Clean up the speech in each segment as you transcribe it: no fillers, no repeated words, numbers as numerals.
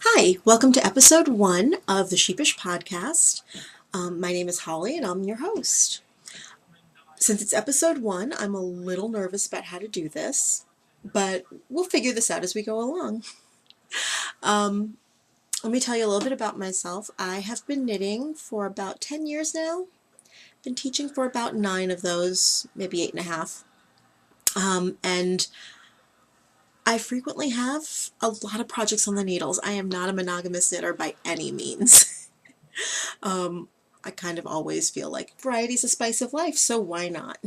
Hi, welcome to episode 1 of the Sheepish Podcast. My name is Holly and I'm your host. Since it's episode 1, I'm a little nervous about how to do this, but we'll figure this out as we go along. Let me tell you a little bit about myself. I have been knitting for about 10 years now. Been teaching for about 9 of those, maybe 8.5. And I frequently have a lot of projects on the needles. I am not a monogamous knitter by any means. I kind of always feel like variety's a spice of life, so why not?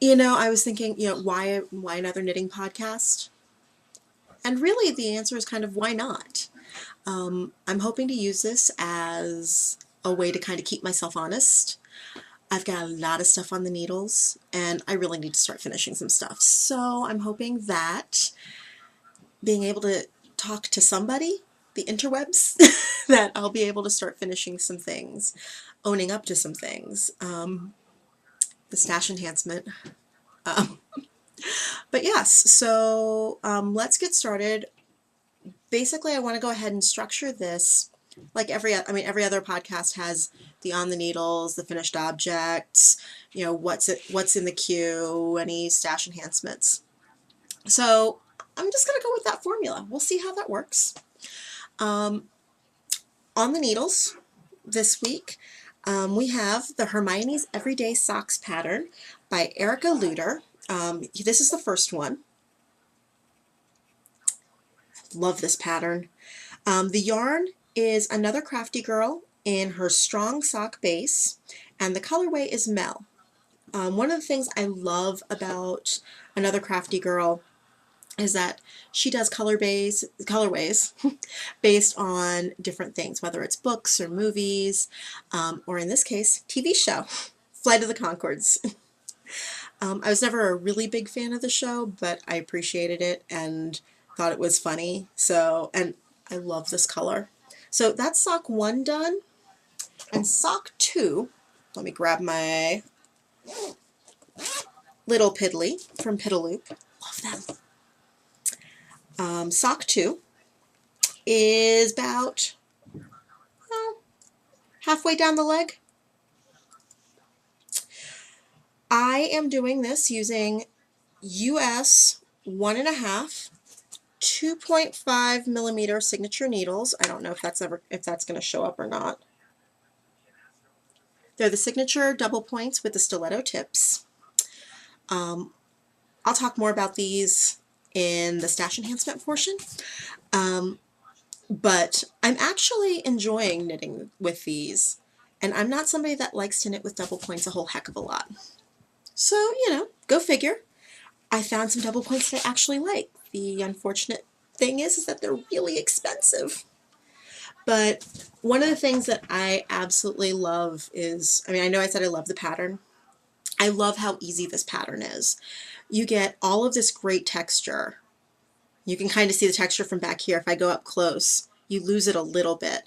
I was thinking, why another knitting podcast? And really the answer is kind of why not? I'm hoping to use this as a way to kind of keep myself honest. I've got a lot of stuff on the needles and I really need to start finishing some stuff. So I'm hoping that being able to talk to somebody, the interwebs, that I'll be able to start finishing some things, owning up to some things. The stash enhancement. Um, but yes, so let's get started. Basically, I want to go ahead and structure this like every other podcast has the on the needles, the finished objects, what's in the queue, any stash enhancements. So I'm just going to go with that formula. We'll see how that works. On the needles this week, we have the Hermione's Everyday Socks pattern by Erica Luter. This is the first one. Love this pattern. The yarn is Another Crafty Girl in her strong sock base, and the colorway is Mel. One of the things I love about Another Crafty Girl is that she does colorways based on different things, whether it's books or movies, or in this case, TV show, Flight of the Conchords. I was never a really big fan of the show, but I appreciated it and thought it was funny. And I love this color. So that's sock 1 done. And sock 2, let me grab my little piddly from Piddaloop. Love them. Sock 2 is about halfway down the leg. I am doing this using US 1.5 2.5 millimeter signature needles. I don't know if that's going to show up or not. They're the signature double points with the stiletto tips. I'll talk more about these in the stash enhancement portion. But I'm actually enjoying knitting with these, and I'm not somebody that likes to knit with double points a whole heck of a lot. So, go figure. I found some double points that I actually like. The unfortunate thing is that they're really expensive. But one of the things that I absolutely love is, I know I said I love the pattern. I love how easy this pattern is. You get all of this great texture. You can kind of see the texture from back here. If I go up close, you lose it a little bit.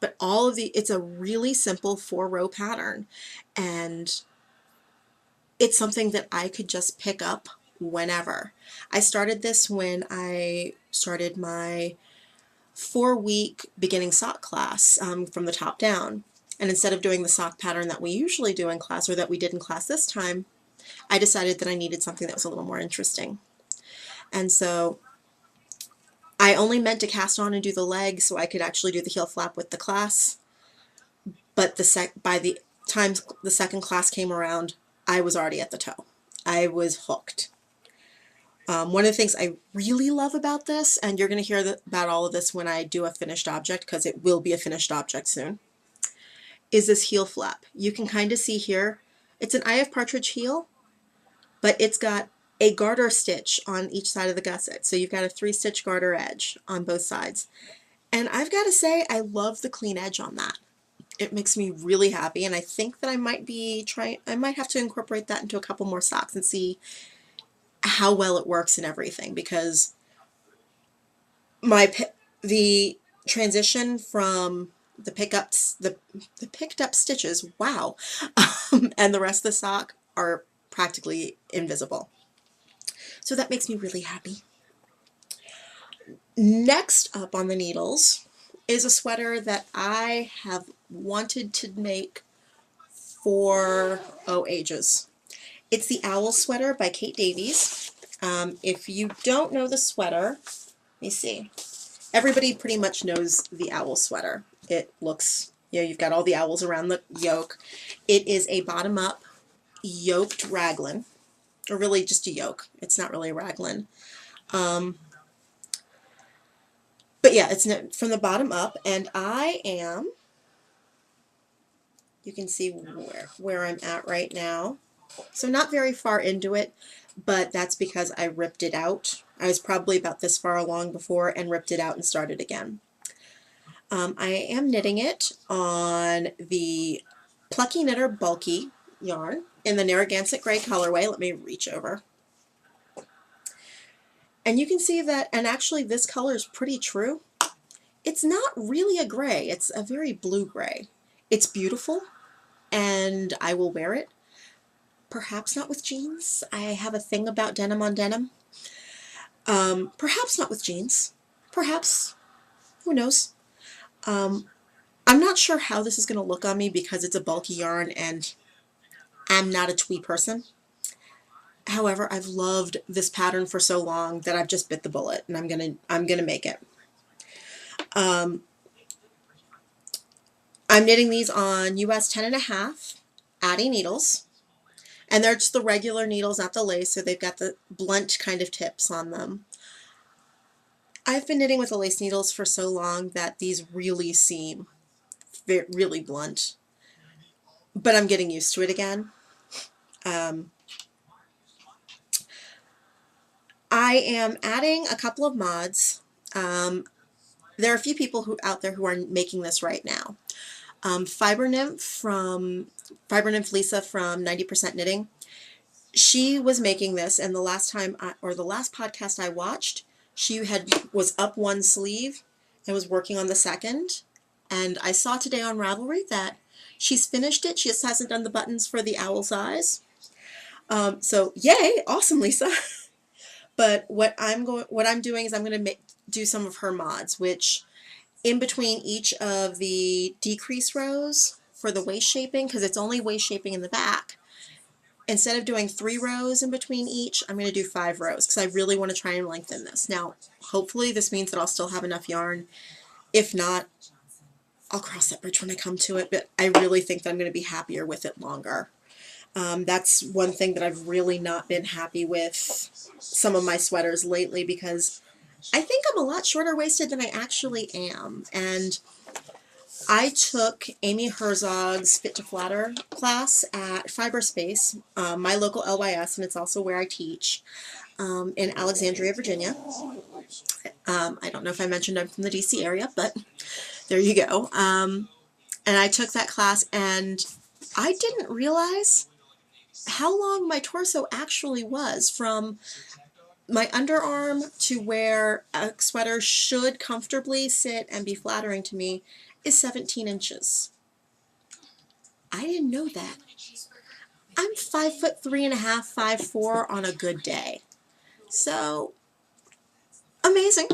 But it's a really simple 4-row pattern. And it's something that I could just pick up whenever. I started this when I started my 4-week beginning sock class from the top down. And instead of doing the sock pattern that we usually do in class, or that we did in class this time, I decided that I needed something that was a little more interesting. And so I only meant to cast on and do the leg so I could actually do the heel flap with the class. But by the time the second class came around, I was already at the toe. I was hooked. One of the things I really love about this, and you're going to hear about all of this when I do a finished object, because it will be a finished object soon, is this heel flap. You can kind of see here, it's an Eye of Partridge heel, but it's got a garter stitch on each side of the gusset. So you've got a 3-stitch garter edge on both sides. And I've got to say, I love the clean edge on that. It makes me really happy, and I think that I might have to incorporate that into a couple more socks and see how well it works and everything, because the transition from the picked up stitches, wow, and the rest of the sock are practically invisible. So that makes me really happy. Next up on the needles is a sweater that I have wanted to make for, oh, ages. It's the Owl Sweater by Kate Davies. If you don't know the sweater, let me see. Everybody pretty much knows the owl sweater. It looks, you've got all the owls around the yoke. It is a bottom-up yoked raglan, or really just a yoke. It's not really a raglan. But yeah, it's from the bottom up, and I am, you can see where I'm at right now. So not very far into it, but that's because I ripped it out. I was probably about this far along before and ripped it out and started again. I am knitting it on the Plucky Knitter Bulky yarn in the Narragansett Gray colorway. Let me reach over. And you can see that, and actually this color is pretty true. It's not really a gray, it's a very blue gray. It's beautiful, and I will wear it. Perhaps not with jeans. I have a thing about denim on denim. Perhaps not with jeans. Perhaps, who knows? I'm not sure how this is going to look on me because it's a bulky yarn and I'm not a twee person. However, I've loved this pattern for so long that I've just bit the bullet and I'm gonna make it. I'm knitting these on US 10.5 Addy needles, and they're just the regular needles, not the lace, so they've got the blunt kind of tips on them. I've been knitting with the lace needles for so long that these really seem really blunt, but I'm getting used to it again. I am adding a couple of mods. There are a few people out there who are making this right now. Fiber Nymph Lisa from 90% Knitting, she was making this, and the last podcast I watched, she was up one sleeve and was working on the second, and I saw today on Ravelry that she's finished it. She just hasn't done the buttons for the owl's eyes. So yay, awesome, Lisa. But what I'm doing is I'm going to do some of her mods, which in between each of the decrease rows for the waist shaping, because it's only waist shaping in the back, instead of doing 3 rows in between each, I'm going to do 5 rows because I really want to try and lengthen this. Now, hopefully this means that I'll still have enough yarn. If not, I'll cross that bridge when I come to it, but I really think that I'm going to be happier with it longer. That's one thing that I've really not been happy with some of my sweaters lately, because I think I'm a lot shorter waisted than I actually am. And I took Amy Herzog's Fit to Flatter class at Fiberspace, my local LYS, and it's also where I teach, in Alexandria, Virginia. I don't know if I mentioned I'm from the DC area, but there you go. And I took that class, and I didn't realize how long my torso actually was from my underarm to where a sweater should comfortably sit and be flattering to me is 17 inches. I didn't know that. I'm 5'3.5", 5'4" on a good day. So amazing.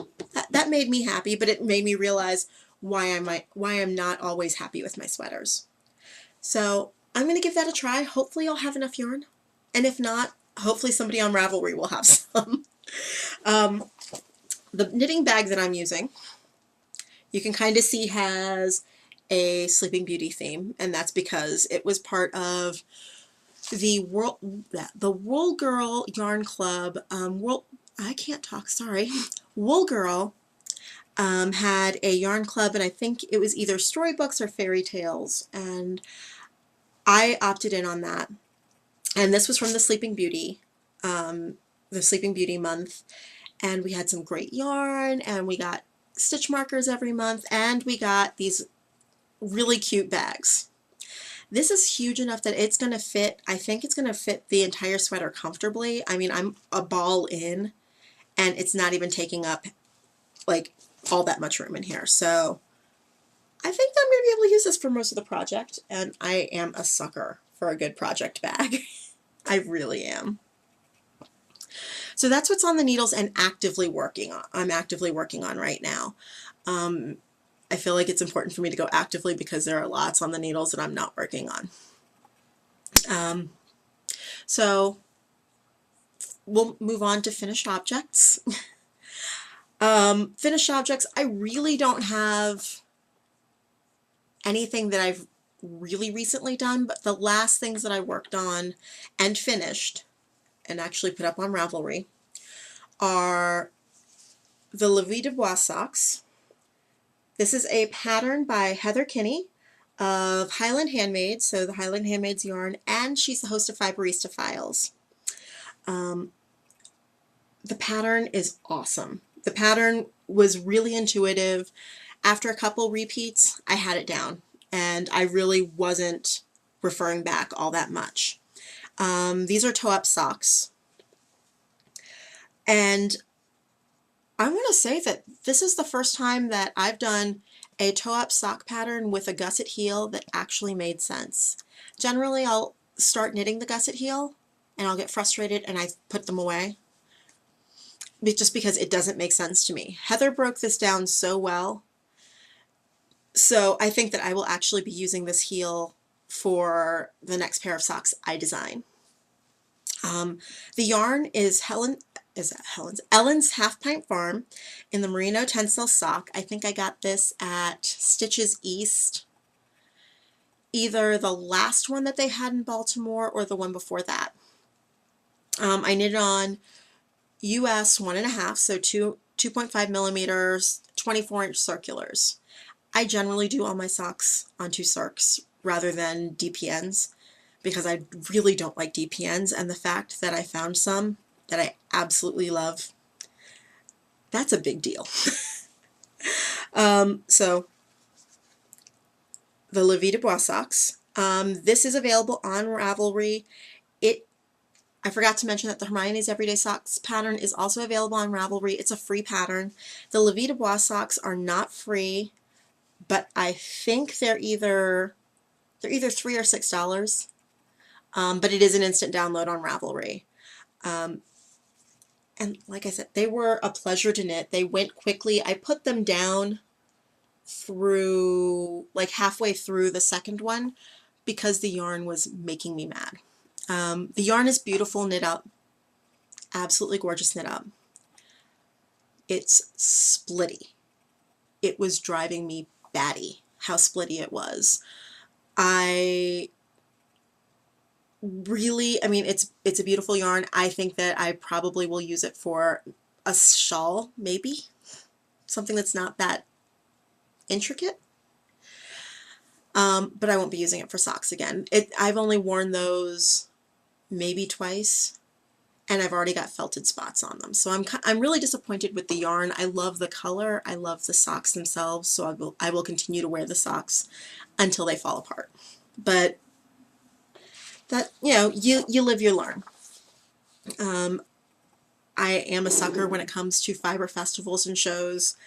That made me happy, but it made me realize why I'm not always happy with my sweaters. So I'm going to give that a try. Hopefully I'll have enough yarn. And if not, hopefully somebody on Ravelry will have some. The knitting bag that I'm using, you can kind of see has a Sleeping Beauty theme, and that's because it was part of the Wool Girl Yarn Club. Wool Girl had a yarn club, and I think it was either storybooks or fairy tales, and I opted in on that. And this was from the Sleeping Beauty month, and we had some great yarn, and we got stitch markers every month, and we got these really cute bags. This is huge enough that it's going to fit, I think it's going to fit the entire sweater comfortably. I mean, I'm a ball in, and it's not even taking up like all that much room in here. So I think that I'm going to be able to use this for most of the project, and I am a sucker for a good project bag. I really am. So that's what's on the needles and actively working on. I'm actively working on right now. I feel like it's important for me to go actively because there are lots on the needles that I'm not working on. So we'll move on to finished objects. Finished objects, I really don't have anything that I've really recently done, but the last things that I worked on and finished and actually put up on Ravelry are the La Vie de Bois socks. This is a pattern by Heather Kinney of Highland Handmade, so the Highland Handmaid's yarn, and she's the host of Fiberista Files. The pattern is awesome. The pattern was really intuitive. After a couple repeats, I had it down, and I really wasn't referring back all that much. These are toe-up socks, and I want to say that this is the first time that I've done a toe-up sock pattern with a gusset heel that actually made sense. Generally, I'll start knitting the gusset heel, and I'll get frustrated and I put them away, just because it doesn't make sense to me. Heather broke this down so well, so I think that I will actually be using this heel for the next pair of socks I design. The yarn is Ellen's Half Pint Farm in the Merino Tencel sock. I think I got this at Stitches East, either the last one that they had in Baltimore or the one before that. I knitted on US 1.5, so 2.5 millimeters, 24-inch circulars. I generally do all my socks on 2 circs rather than DPNs because I really don't like DPNs, and the fact that I found some that I absolutely love, that's a big deal. So the La Vie de Bois socks. This is available on Ravelry. I forgot to mention that the Hermione's Everyday Socks pattern is also available on Ravelry. It's a free pattern. The La Vie de Bois socks are not free, but I think they're either $3 or $6. But it is an instant download on Ravelry. And like I said, they were a pleasure to knit. They went quickly. I put them down through, like halfway through the second one because the yarn was making me mad. The yarn is beautiful knit up. Absolutely gorgeous knit up. It's splitty. It was driving me batty how splitty it was. I mean, it's a beautiful yarn. I think that I probably will use it for a shawl, maybe. Something that's not that intricate. But I won't be using it for socks again. I've only worn those maybe twice, and I've already got felted spots on them. So I'm really disappointed with the yarn. I love the color. I love the socks themselves, so I will continue to wear the socks until they fall apart. But that, you know, you live, you learn. I am a sucker when it comes to fiber festivals and shows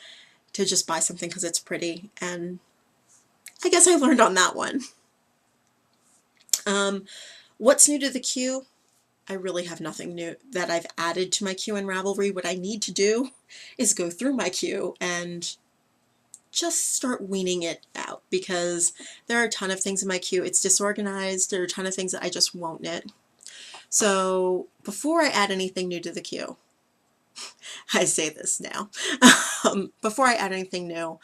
to just buy something because it's pretty, and I guess I learned on that one. What's new to the queue? I really have nothing new that I've added to my queue in Ravelry. What I need to do is go through my queue and just start weaning it out, because there are a ton of things in my queue. It's disorganized. There are a ton of things that I just won't knit. So before I add anything new to the queue, I say this now, before I add anything new,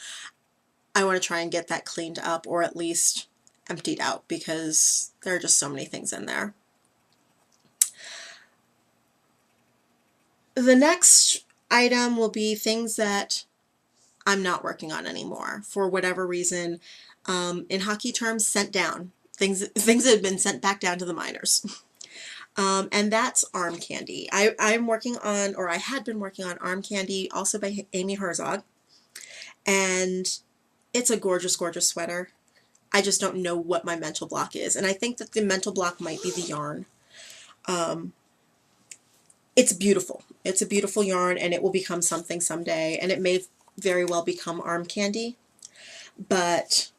I want to try and get that cleaned up, or at least emptied out, because there are just so many things in there. The next item will be things that I'm not working on anymore for whatever reason. In hockey terms, sent down. Things that have been sent back down to the miners. And that's Arm Candy. I'm working on, or I had been working on Arm Candy, also by Amy Herzog. And it's a gorgeous, gorgeous sweater. I just don't know what my mental block is. And I think that the mental block might be the yarn. It's beautiful. It's a beautiful yarn, and it will become something someday. And it may very well become Arm Candy. But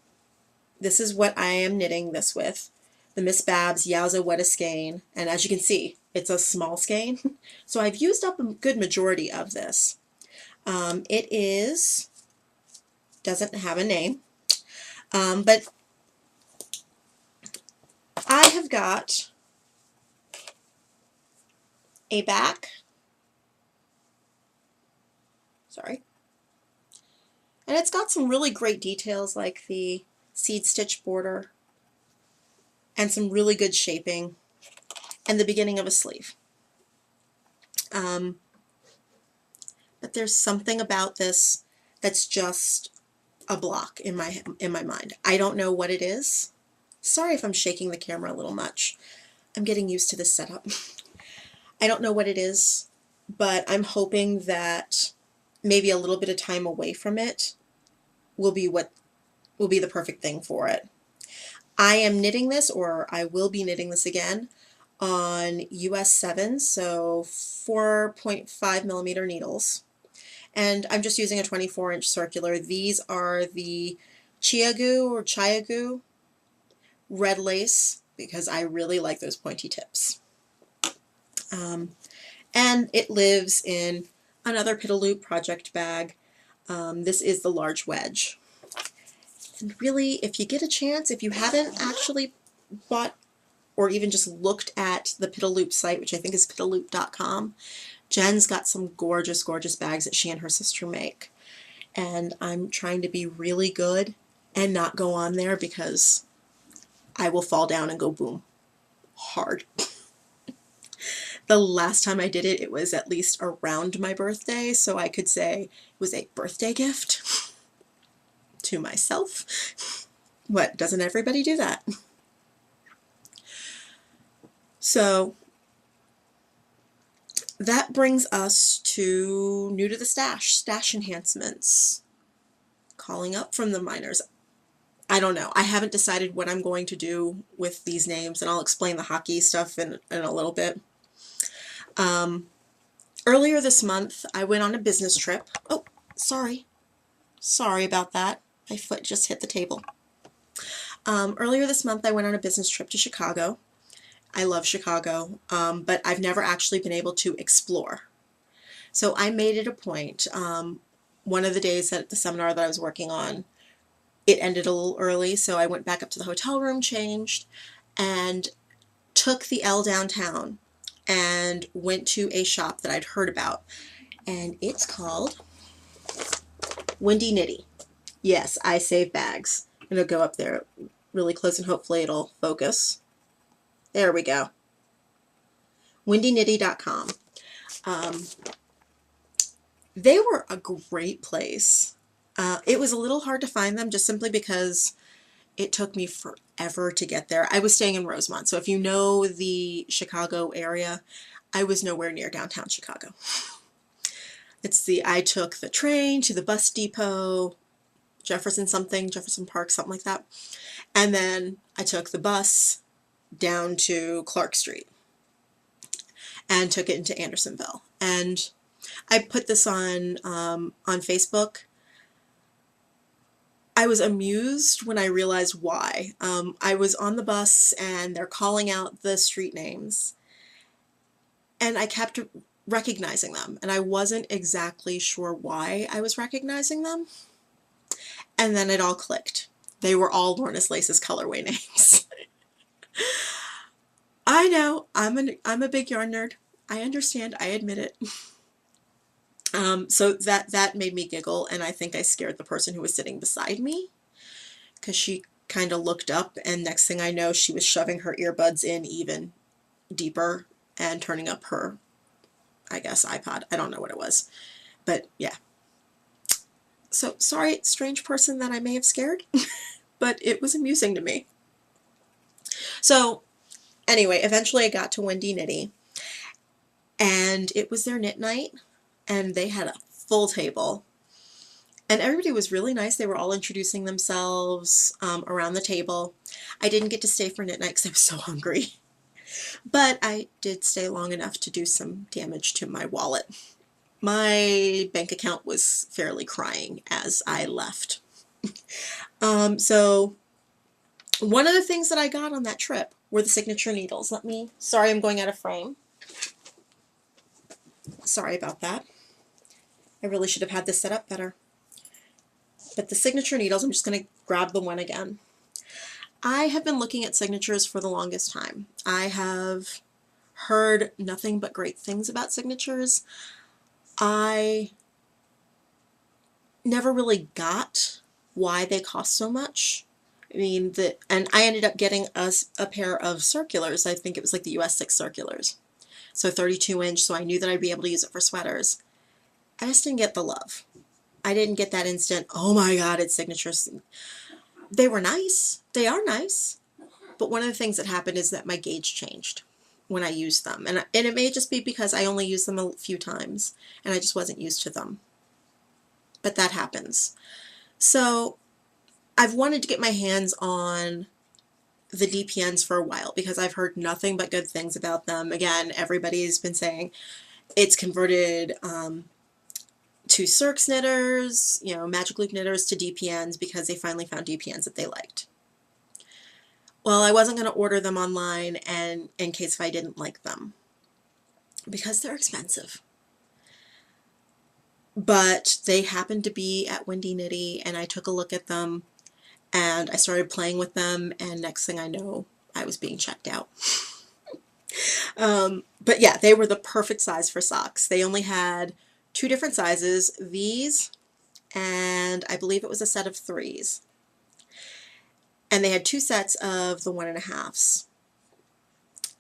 this is what I am knitting this with. The Miss Babs Yowza Wetta Skein. And as you can see, It's a small skein. So I've used up a good majority of this. It doesn't have a name, but I have got a back, sorry, and it's got some really great details like the seed stitch border and some really good shaping and the beginning of a sleeve. But there's something about this that's just a block in my mind. I don't know what it is. Sorry if I'm shaking the camera a little much. I'm getting used to this setup. I don't know what it is, but I'm hoping that maybe a little bit of time away from it will be the perfect thing for it. I am knitting this, or I will be knitting this again, on US 7, so 4.5 millimeter needles. And I'm just using a 24-inch circular. These are the Chiagu red lace, because I really like those pointy tips. And it lives in another Pitaloop project bag. This is the large wedge. And really, if you get a chance, if you haven't actually bought or even just looked at the Pitaloop site, which I think is pitaloop.com, Jen's got some gorgeous, gorgeous bags that she and her sister make. And I'm trying to be really good and not go on there because I will fall down and go boom hard. The last time I did it, it was at least around my birthday, so I could say it was a birthday gift to myself. What, doesn't everybody do that? So that brings us to new to the stash enhancements. Calling up from the miners. I don't know. I haven't decided what I'm going to do with these names, and I'll explain the hockey stuff in a little bit. Earlier this month, I went on a business trip. Oh, sorry. Sorry about that. My foot just hit the table. Earlier this month, I went on a business trip to Chicago. I love Chicago, but I've never actually been able to explore. So I made it a point. One of the days at the seminar that I was working on, it ended a little early, so I went back up to the hotel room, changed, and took the L downtown and went to a shop that I'd heard about. And it's called Windy Nitty. Yes, I save bags. I'm going to go up there really close and hopefully it'll focus. There we go. windynitty.com. They were a great place. It was a little hard to find them just simply because it took me forever to get there. I was staying in Rosemont, so if you know the Chicago area, I was nowhere near downtown Chicago. I took the train to the bus depot, Jefferson Park, something like that, and then I took the bus down to Clark Street and took it into Andersonville. And I put this on Facebook. I was amused when I realized why. I was on the bus and they're calling out the street names, and I kept recognizing them, and I wasn't exactly sure why I was recognizing them. And then it all clicked. They were all Lorna's Laces colorway names. I know, I'm a big yarn nerd. I understand, I admit it. So that made me giggle, and I think I scared the person who was sitting beside me, because she kind of looked up, and next thing I know, she was shoving her earbuds in even deeper and turning up her, I guess, iPod. I don't know what it was, but yeah. So sorry, strange person that I may have scared, but it was amusing to me. So anyway, eventually I got to Windy Nitty, and it was their knit night, and they had a full table, and everybody was really nice. They were all introducing themselves around the table. I didn't get to stay for knit night because I was so hungry, but I did stay long enough to do some damage to my wallet. My bank account was fairly crying as I left. So one of the things that I got on that trip were the signature needles. Sorry, I'm going out of frame. Sorry about that. I really should have had this set up better. But the signature needles, I'm just going to grab the one again. I have been looking at signatures for the longest time. I have heard nothing but great things about signatures. I never really got why they cost so much. I mean, and I ended up getting us a pair of circulars. I think it was like the US 6 circulars. So 32-inch, so I knew that I'd be able to use it for sweaters. I just didn't get the love. I didn't get that instant, oh my God, it's signatures. They were nice. They are nice. But one of the things that happened is that my gauge changed when I used them. And it may just be because I only used them a few times and I just wasn't used to them. But that happens. So I've wanted to get my hands on the DPNs for a while because I've heard nothing but good things about them. Again, everybody's been saying it's converted to Circs knitters, you know, Magic Loop knitters to DPNs because they finally found DPNs that they liked. Well, I wasn't going to order them online and in case if I didn't like them because they're expensive. But they happened to be at Windy Nitty and I took a look at them and I started playing with them and next thing I know, I was being checked out. But yeah, they were the perfect size for socks. They only had 2 different sizes, these and I believe it was a set of 3s. And they had 2 sets of the 1.5s.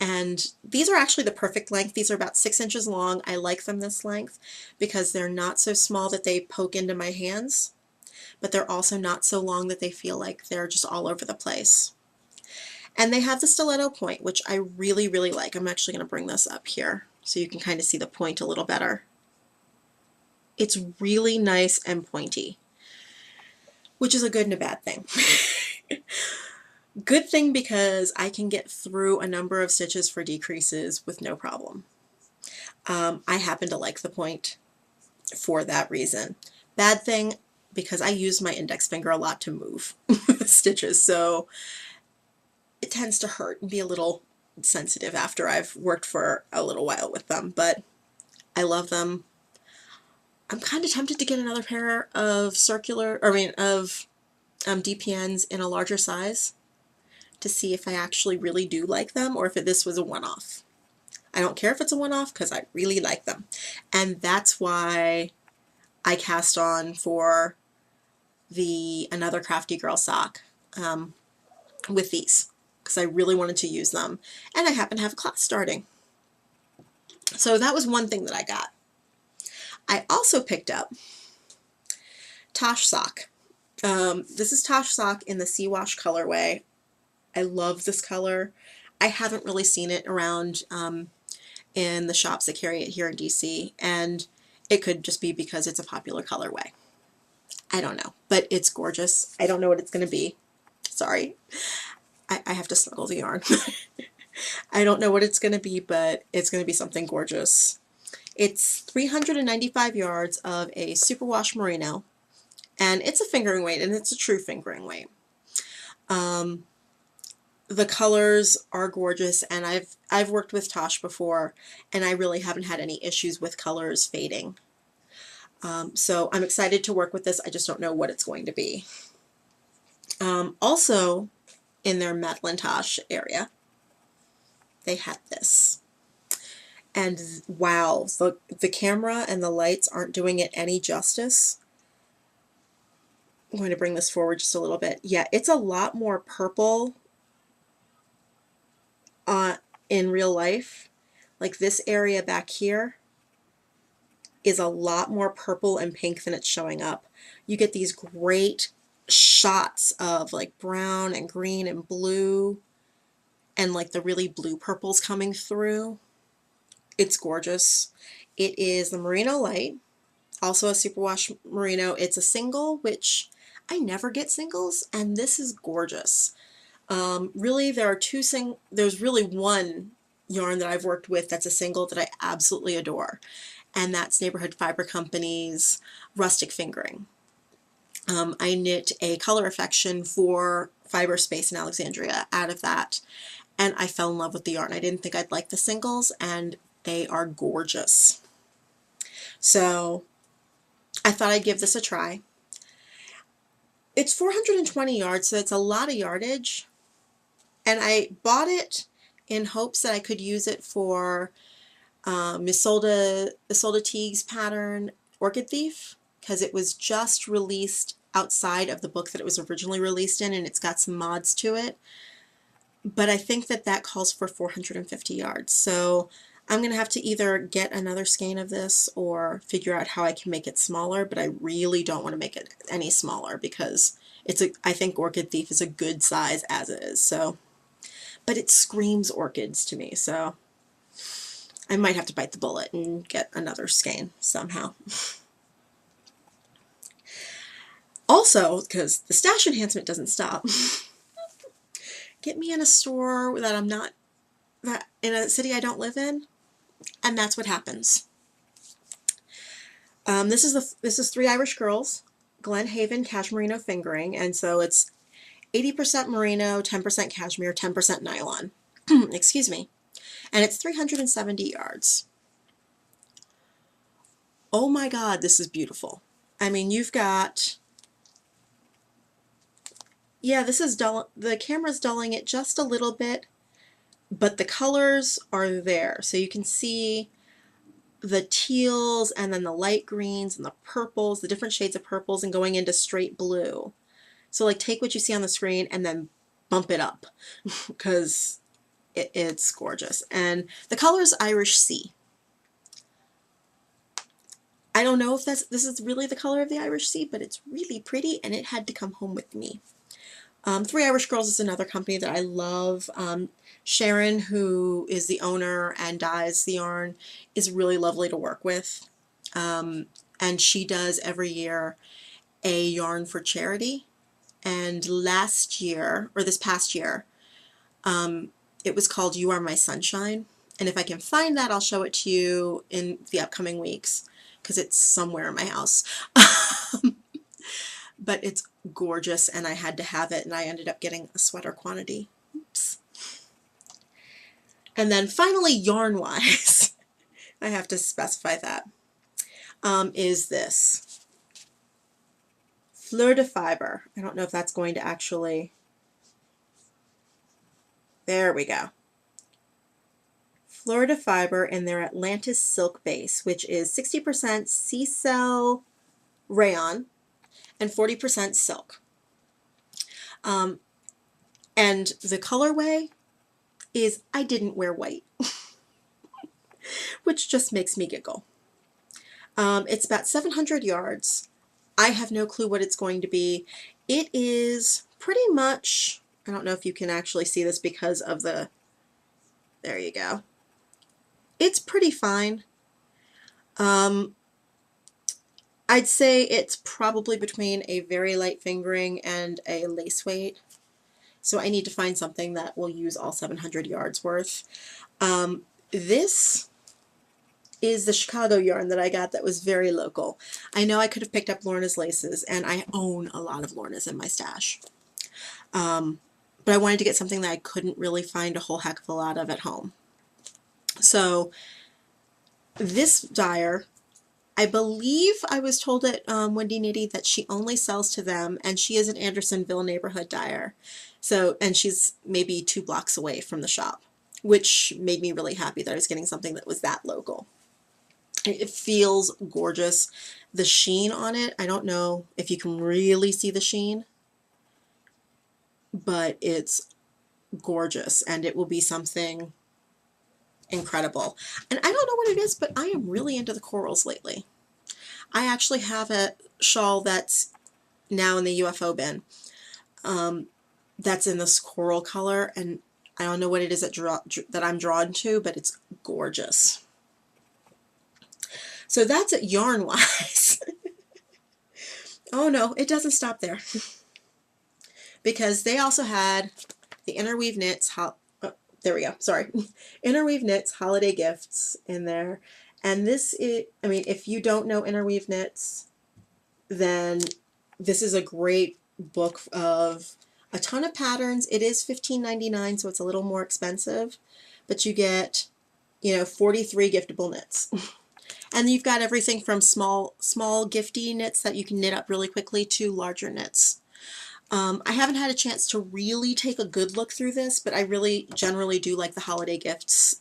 And these are actually the perfect length. These are about 6 inches long. I like them this length because they're not so small that they poke into my hands, but they're also not so long that they feel like they're just all over the place. And they have the stiletto point, which I really, really like. I'm actually going to bring this up here so you can kind of see the point a little better. It's really nice and pointy, which is a good and a bad thing. Good thing because I can get through a number of stitches for decreases with no problem. I happen to like the point for that reason. Bad thing because I use my index finger a lot to move the stitches, so it tends to hurt and be a little sensitive after I've worked for a little while with them, but I love them. I'm kind of tempted to get another pair of DPNs in a larger size to see if I actually really do like them or if this was a one-off. I don't care if it's a one-off because I really like them. And that's why I cast on for another Crafty Girl sock with these because I really wanted to use them. And I happen to have a class starting. So that was one thing that I got. I also picked up Tosh sock. This is Tosh sock in the Sea Wash colorway. I love this color. I haven't really seen it around in the shops that carry it here in DC, and it could just be because it's a popular colorway. I don't know, but it's gorgeous. I don't know what it's going to be. Sorry. I have to snuggle the yarn. I don't know what it's going to be, but it's going to be something gorgeous. It's 395 yards of a superwash merino, and it's a fingering weight, and it's a true fingering weight. The colors are gorgeous, and I've worked with Tosh before, and I really haven't had any issues with colors fading. So I'm excited to work with this. I just don't know what it's going to be. Also, in their Madeline Tosh area, they had this. And wow, the camera and the lights aren't doing it any justice. I'm going to bring this forward just a little bit. Yeah, it's a lot more purple in real life. Like this area back here is a lot more purple and pink than it's showing up. You get these great shots of like brown and green and blue and like the really blue purples coming through. It's gorgeous. It is the Merino Light, also a superwash merino. It's a single, which I never get singles, and this is gorgeous. Really, there's really one yarn that I've worked with that's a single that I absolutely adore, and that's Neighborhood Fiber Company's Rustic Fingering. I knit a color affection for Fiber Space in Alexandria out of that, and I fell in love with the yarn. I didn't think I'd like the singles, and they are gorgeous. So I thought I'd give this a try. It's 420 yards, so it's a lot of yardage. And I bought it in hopes that I could use it for Isolde Teague's pattern Orchid Thief, because it was just released outside of the book that it was originally released in, and it's got some mods to it. But I think that that calls for 450 yards. So I'm going to have to either get another skein of this or figure out how I can make it smaller, but I really don't want to make it any smaller because I think Orchid Thief is a good size as it is. So, but it screams orchids to me, so I might have to bite the bullet and get another skein somehow. Also, because the stash enhancement doesn't stop, get me in a store that in a city I don't live in, and that's what happens. This is Three Irish Girls, Glen Haven Cashmerino Fingering, and so it's 80% merino, 10% cashmere, 10% nylon. Excuse me. And it's 370 yards. Oh my God, this is beautiful. I mean, you've got, yeah, this is dull, the camera's dulling it just a little bit, but the colors are there. So you can see the teals and then the light greens and the purples, the different shades of purples, and going into straight blue. So like take what you see on the screen and then bump it up because it's gorgeous. And the color is Irish Sea. I don't know if this is really the color of the Irish Sea, but it's really pretty and it had to come home with me. Three Irish Girls is another company that I love. Sharon, who is the owner and dyes the yarn, is really lovely to work with. And she does every year a yarn for charity. And last year, or this past year, it was called You Are My Sunshine. And if I can find that, I'll show it to you in the upcoming weeks, because it's somewhere in my house. But it's gorgeous, and I had to have it, and I ended up getting a sweater quantity. Oops. And then finally, yarn-wise, I have to specify that, is this. Fleur de Fibre. I don't know if that's going to actually... There we go. Fleur de Fibre in their Atlantis Silk Base, which is 60% sea cell rayon and 40% silk. And the colorway is I didn't wear white, which just makes me giggle. It's about 700 yards. I have no clue what it's going to be. It is pretty much, I don't know if you can actually see this because of the, there you go. It's pretty fine. I'd say it's probably between a very light fingering and a lace weight. So I need to find something that will use all 700 yards worth. This is the Chicago yarn that I got that was very local. I know I could have picked up Lorna's laces, and I own a lot of Lorna's in my stash. But I wanted to get something that I couldn't really find a whole heck of a lot of at home. So this dyer, I believe I was told at Wendy Nitty that she only sells to them, and she is an Andersonville neighborhood dyer. So, and she's maybe 2 blocks away from the shop, which made me really happy that I was getting something that was that local. It feels gorgeous. The sheen on it, I don't know if you can really see the sheen, but it's gorgeous, and it will be something incredible. And I don't know what it is, but I am really into the corals lately. I actually have a shawl that's now in the UFO bin that's in this coral color, and I don't know what it is that I'm drawn to, but it's gorgeous. So that's it yarn-wise. Oh no, it doesn't stop there. Because they also had the Interweave Knits, there we go, sorry. Interweave Knits Holiday Gifts in there. And this is, I mean, if you don't know Interweave Knits, then this is a great book of a ton of patterns. It is $15.99, so it's a little more expensive, but you get, you know, 43 giftable knits. And you've got everything from small gifty knits that you can knit up really quickly to larger knits. I haven't had a chance to really take a good look through this, but I really generally do like the holiday gifts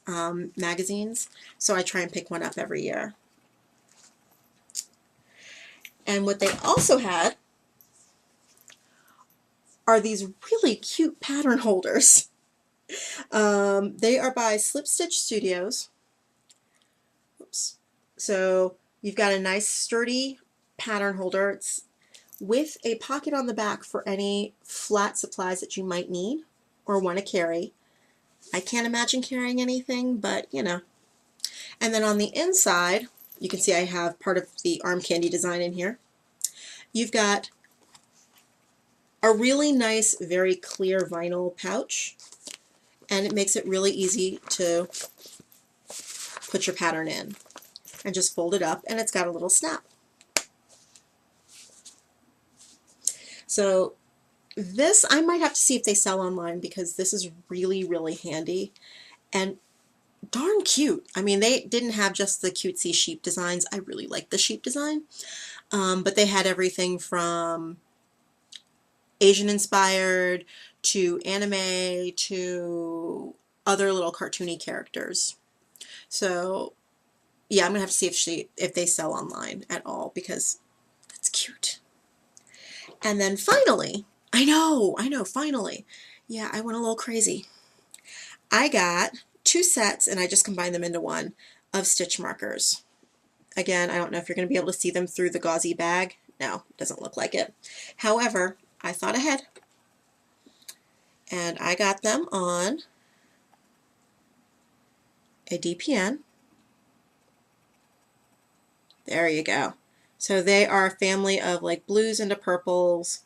magazines, so I try and pick one up every year. And what they also had are these really cute pattern holders. They are by Slip Stitch Studios. Oops. So you've got a nice sturdy pattern holder. It's with a pocket on the back for any flat supplies that you might need or want to carry. I can't imagine carrying anything, but you know. And then on the inside, you can see I have part of the arm candy design in here. You've got a really nice, very clear vinyl pouch, and it makes it really easy to put your pattern in. And just fold it up, and it's got a little snap. So this, I might have to see if they sell online, because this is really, really handy and darn cute. I mean, they didn't have just the cutesy sheep designs. I really like the sheep design, but they had everything from Asian inspired to anime to other little cartoony characters. So yeah, I'm gonna have to see if they sell online at all, because that's cute. And then finally, I know, finally, yeah, I went a little crazy. I got 2 sets, and I just combined them into one, of stitch markers. Again, I don't know if you're going to be able to see them through the gauzy bag. No, it doesn't look like it. However, I thought ahead, and I got them on a DPN. There you go. So they are a family of like blues into purples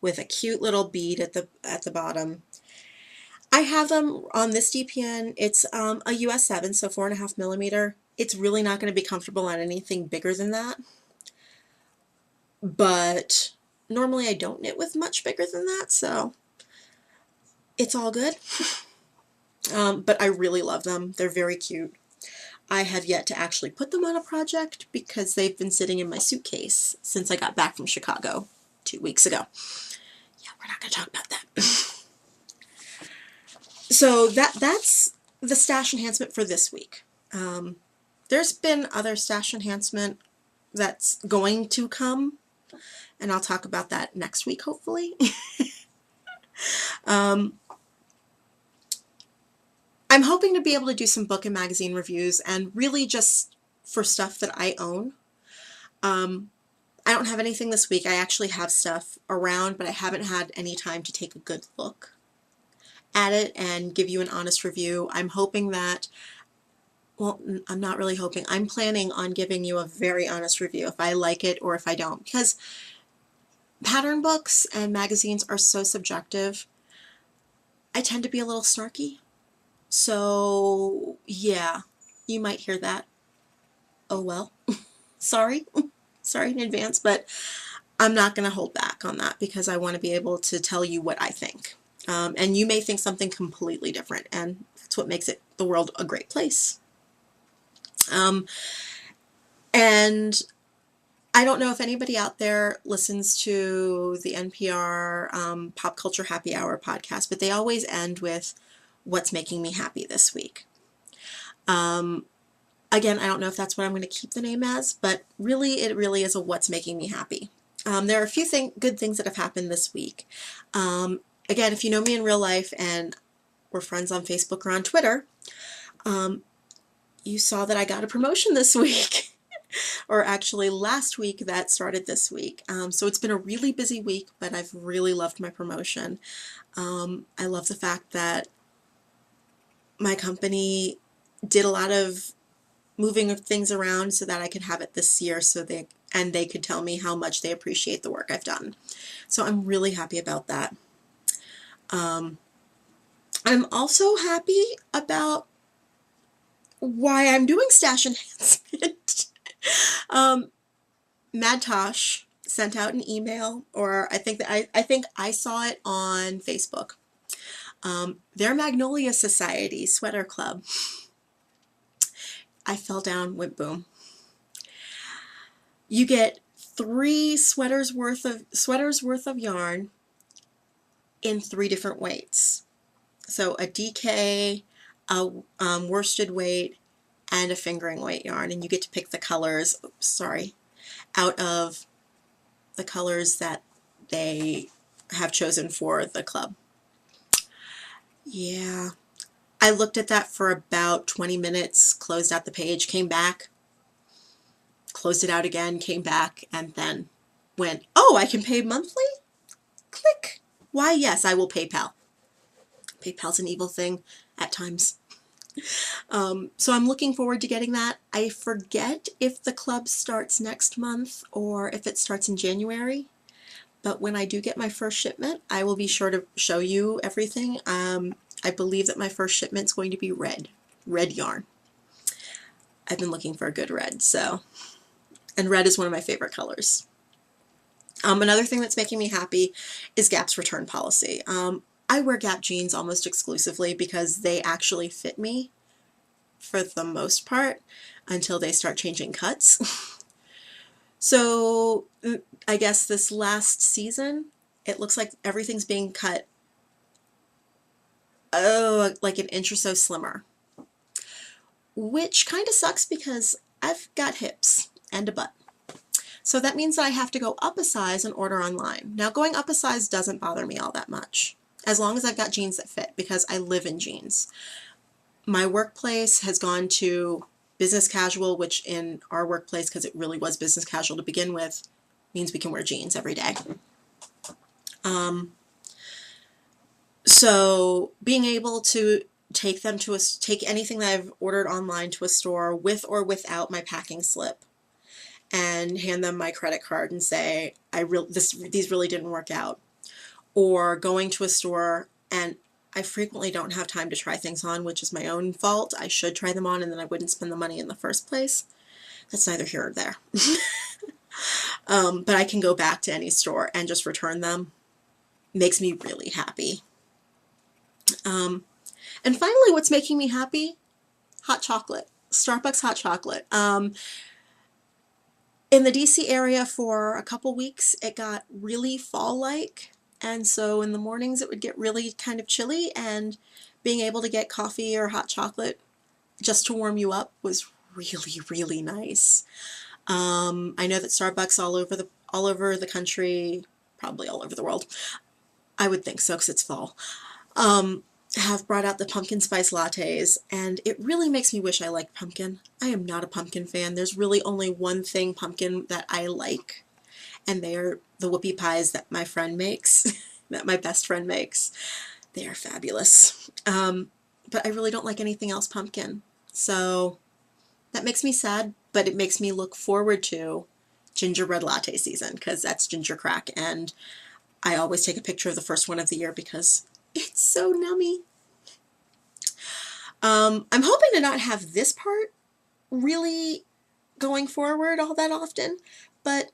with a cute little bead at the bottom. I have them on this DPN. It's a US 7, so 4.5 millimeter. It's really not going to be comfortable on anything bigger than that. But normally I don't knit with much bigger than that, so it's all good. But I really love them. They're very cute. I have yet to actually put them on a project because they've been sitting in my suitcase since I got back from Chicago 2 weeks ago. Yeah, we're not going to talk about that. So that's the stash enhancement for this week. There's been other stash enhancement that's going to come, and I'll talk about that next week, hopefully. I'm hoping to be able to do some book and magazine reviews, and really just for stuff that I own. I don't have anything this week. I actually have stuff around, but I haven't had any time to take a good look at it and give you an honest review. I'm hoping that, well, I'm not really hoping, I'm planning on giving you a very honest review if I like it or if I don't, because pattern books and magazines are so subjective. I tend to be a little snarky. So, yeah, you might hear that. Oh well, sorry. Sorry in advance, but I'm not going to hold back on that because I want to be able to tell you what I think. And you may think something completely different, and that's what makes the world a great place. And I don't know if anybody out there listens to the NPR Pop Culture Happy Hour podcast, but they always end with what's making me happy this week. Again, I don't know if that's what I'm going to keep the name as, but really, it really is a what's making me happy. There are a few good things that have happened this week. Again, if you know me in real life and we're friends on Facebook or on Twitter, you saw that I got a promotion this week. Or actually last week that started this week. So it's been a really busy week, but I've really loved my promotion. I love the fact that my company did a lot of moving of things around so that I could have it this year, so they could tell me how much they appreciate the work I've done. So I'm really happy about that. I'm also happy about why I'm doing stash enhancement. Mad Tosh sent out an email, or I think I saw it on Facebook. Their Magnolia Society Sweater Club. I fell down, went boom. You get 3 sweaters worth of yarn in 3 different weights. So a DK, a worsted weight, and a fingering weight yarn, and you get to pick the colors, out of the colors that they have chosen for the club. Yeah, I looked at that for about 20 minutes, closed out the page, came back, closed it out again, came back, and then went, oh, I can pay monthly? Click. Why, yes, I will PayPal. PayPal's an evil thing at times. So I'm looking forward to getting that. I forget if the club starts next month or if it starts in January. But when I do get my first shipment, I will be sure to show you everything. I believe that my first shipment is going to be red yarn. I've been looking for a good red, and red is one of my favorite colors. Another thing that's making me happy is Gap's return policy. I wear Gap jeans almost exclusively because they actually fit me for the most part until they start changing cuts. So I guess this last season, it looks like everything's being cut, like an inch or so slimmer, which kind of sucks because I've got hips and a butt. So that means that I have to go up a size and order online. Now, going up a size doesn't bother me all that much, as long as I've got jeans that fit, because I live in jeans. My workplace has gone to business casual, which in our workplace, because it really was business casual to begin with, means we can wear jeans every day. So being able to take anything that I've ordered online to a store with or without my packing slip and hand them my credit card and say, these really didn't work out. Or going to a store, and I frequently don't have time to try things on, which is my own fault. I should try them on and then I wouldn't spend the money in the first place. That's neither here or there. But I can go back to any store and just return them. Makes me really happy. And finally, what's making me happy? Hot chocolate. Starbucks hot chocolate. In the DC area for a couple weeks, it got really fall-like, and so in the mornings it would get really kind of chilly, and being able to get coffee or hot chocolate just to warm you up was really, really nice. I know that Starbucks all over the country, probably all over the world, I would think so because it's fall, have brought out the pumpkin spice lattes, and it really makes me wish I liked pumpkin. I am not a pumpkin fan. There's really only one thing pumpkin that I like, and they are the whoopie pies that my friend makes, that my best friend makes. They are fabulous. But I really don't like anything else pumpkin. So that makes me sad, but it makes me look forward to gingerbread latte season, because that's ginger crack, and I always take a picture of the first one of the year because it's so nummy. I'm hoping to not have this part really going forward all that often, but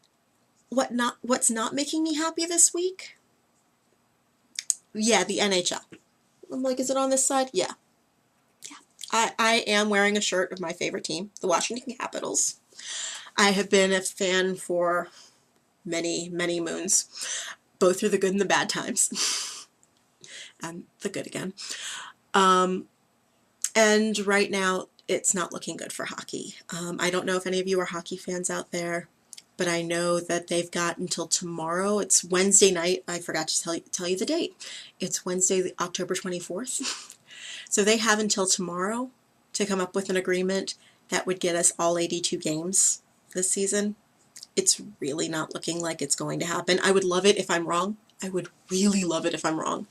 what's not making me happy this week? Yeah, the NHL. I'm like, is it on this side? Yeah. I am wearing a shirt of my favorite team, the Washington Capitals. I have been a fan for many, many moons, both through the good and the bad times. And the good again. And right now, it's not looking good for hockey. I don't know if any of you are hockey fans out there, but I know that they've got until tomorrow. It's Wednesday night. I forgot to tell you the date. It's Wednesday, October 24th. So they have until tomorrow to come up with an agreement that would get us all 82 games this season. It's really not looking like it's going to happen. I would love it if I'm wrong. I would really love it if I'm wrong.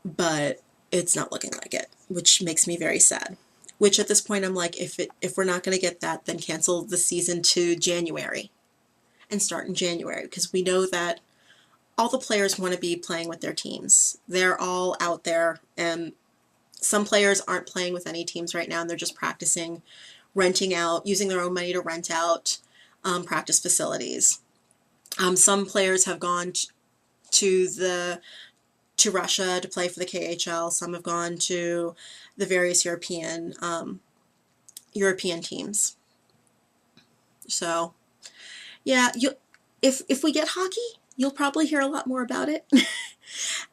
But it's not looking like it, which makes me very sad. Which at this point I'm like, if we're not going to get that, then cancel the season to January and start in January, because we know that all the players want to be playing with their teams. They're all out there, and some players aren't playing with any teams right now, and they're just practicing, renting out, using their own money to rent out practice facilities. Some players have gone to Russia to play for the KHL. Some have gone to the various European teams. So Yeah, if we get hockey, you'll probably hear a lot more about it.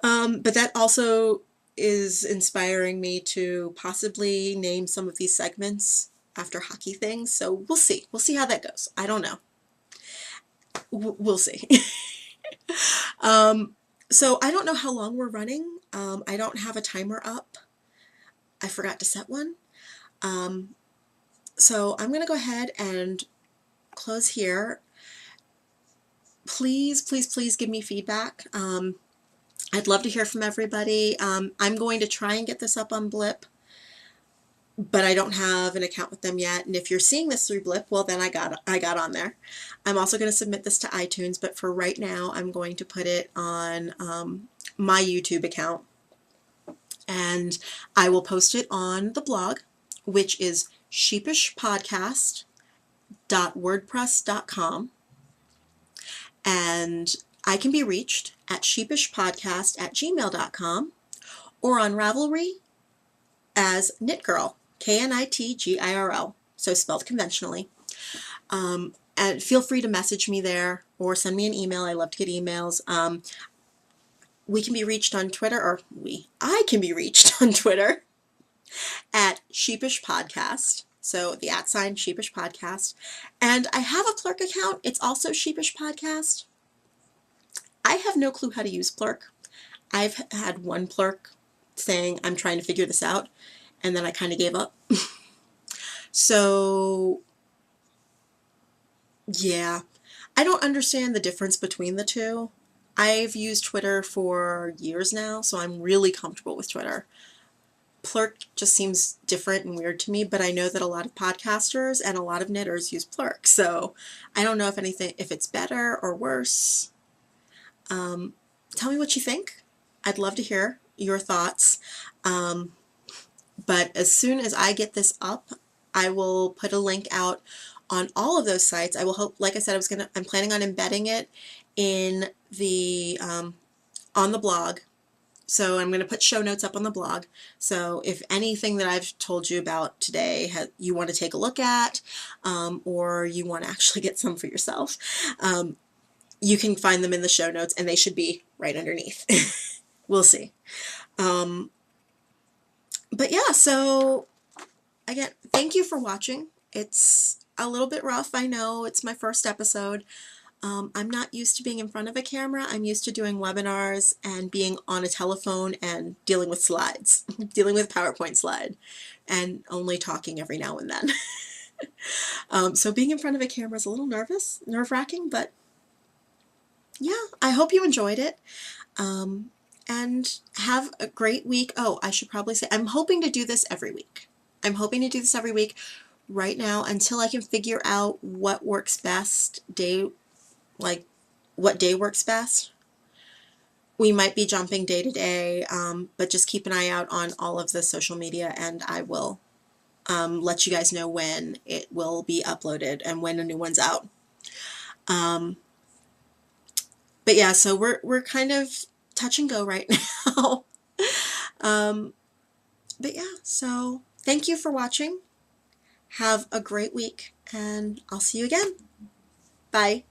But that also is inspiring me to possibly name some of these segments after hockey things. So we'll see. We'll see how that goes. I don't know. We'll see. Um, so I don't know how long we're running. I don't have a timer up. I forgot to set one. Um, so I'm going to go ahead and close here. Please, please, please give me feedback. I'd love to hear from everybody. I'm going to try and get this up on Blip, but I don't have an account with them yet. And if you're seeing this through Blip, well, then I got on there. I'm also going to submit this to iTunes, but for right now, I'm going to put it on my YouTube account, and I will post it on the blog, which is sheepishpodcast.wordpress.com. And I can be reached at sheepishpodcast@gmail.com or on Ravelry as Knitgirl, Knitgirl, so spelled conventionally. And feel free to message me there or send me an email. I love to get emails. We can be reached on Twitter, or I can be reached on Twitter at Sheepish Podcast. So the @ Sheepish Podcast. And I have a Plurk account. It's also Sheepish Podcast. I have no clue how to use Plurk. I've had one Plurk saying I'm trying to figure this out, and then I kind of gave up. So yeah, I don't understand the difference between the two. I've used Twitter for years now, so I'm really comfortable with Twitter. Plurk just seems different and weird to me, but I know that a lot of podcasters and a lot of knitters use Plurk, so I don't know if it's better or worse. Tell me what you think. I'd love to hear your thoughts. But as soon as I get this up, I will put a link out on all of those sites. I will hope, like I said, I'm planning on embedding it in the on the blog. So I'm going to put show notes up on the blog. So if anything that I've told you about today you want to take a look at, or you want to actually get some for yourself, you can find them in the show notes, and they should be right underneath. We'll see. But yeah, so again, thank you for watching. It's a little bit rough, I know. It's my first episode. I'm not used to being in front of a camera. I'm used to doing webinars and being on a telephone and dealing with slides, dealing with PowerPoint slide, and only talking every now and then. So being in front of a camera is a little nerve-wracking, but yeah, I hope you enjoyed it. And have a great week. Oh, I should probably say, I'm hoping to do this every week. I'm hoping to do this every week right now until I can figure out what works best, what day works best. We might be jumping day to day, but just keep an eye out on all of the social media, and I will let you guys know when it will be uploaded and when a new one's out. But yeah, so we're kind of touch and go right now. But yeah, so thank you for watching. Have a great week, and I'll see you again. Bye.